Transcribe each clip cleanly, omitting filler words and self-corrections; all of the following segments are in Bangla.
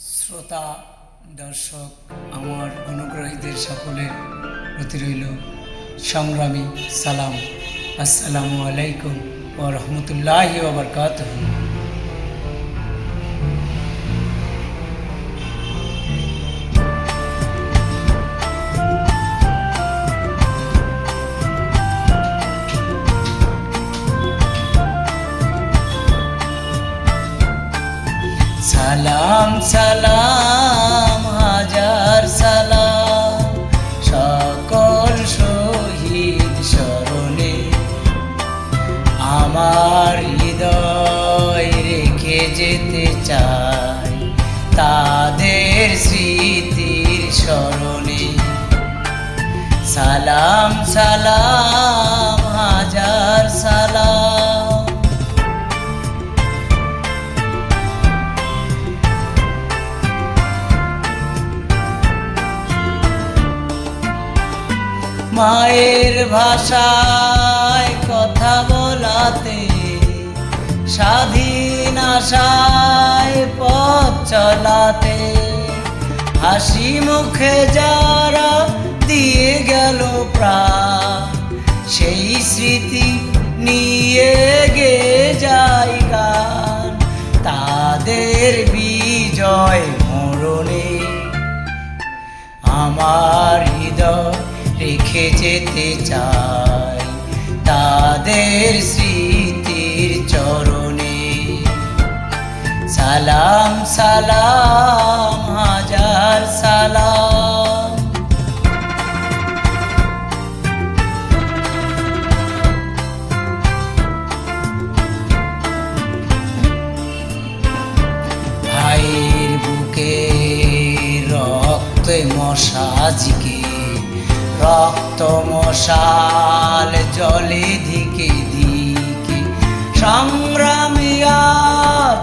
শ্রোতা দর্শক আমার অনুগ্রহীদের সকলের প্রতি রইল সংগ্রামী সালাম। আসসালামু আলাইকুম ওয়া রাহমাতুল্লাহি ওয়া বারাকাতুহু। সালাম সালাম হাজার সালাম সকল শহীদ স্মরণে, আমার হৃদয় রেখে যেতে চাই তাদের স্মৃতির স্মরণে। সালাম সালাম হাজার সালাম। মায়ের ভাষায় কথা বলাতে, স্বাধীন আশায় পথ চলাতে, হাসি মুখে যারা দিয়ে গেল প্রাণ, সেই স্মৃতি নিয়ে গে যায় গান। তাদের বিজয় মরণে আমার হৃদয় রেখে যেতে চাই তাদের স্মৃতির চরণে। সালাম সালাম হাজার সালাম। ভাইয়ের বুকে রক্তে মশাজকে, রক্ত মশাল জলে ধিকে ধিকে, সংগ্রামী আজ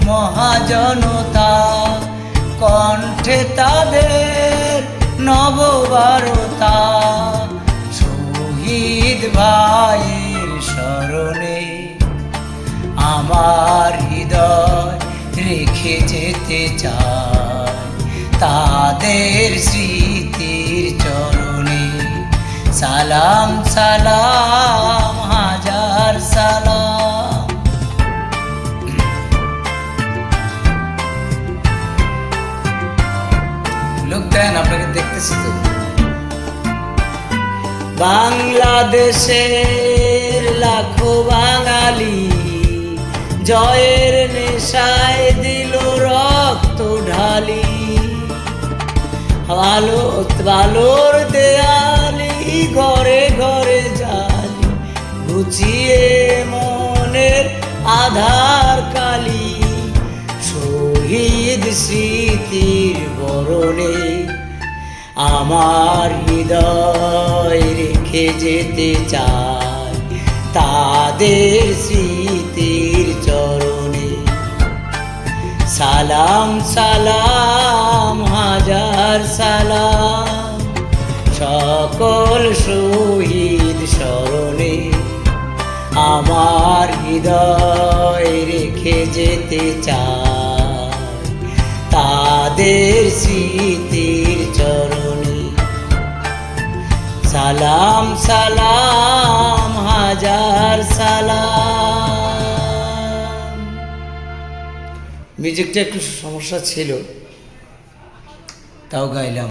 মহাজনতা, কণ্ঠে তাদের নববারতা। শহীদ ভাইয়ের স্মরণে আমার হৃদয় রেখে যেতে চাই তাদের স্মৃতির চরণে। সালাম সালাম হাজার সালাম। লোক দেন, আপনাকে দেখতেছি তো। বাংলাদেশের লাখো বাঙালি জয়ের নেশায় দিল রক্ত ঢালি, আলোর দেয়ালি ঘরে ঘরে জালি, ঘুচিয়ে মনের আধার কালি। শহীদ স্মৃতির বরণে আমার হৃদয় রেখে যেতে চাই তাদের স্মৃতির চরণে। সালাম সালাম হাজার সালাম সকল শহীদ স্মরণে, আমার হৃদয় রেখে যেতে চাই তাদের স্মৃতির চরণে। সালাম সালাম হাজার সালাম। মিউজিকটা একটু সমস্যা ছিল, তাও গাইলাম।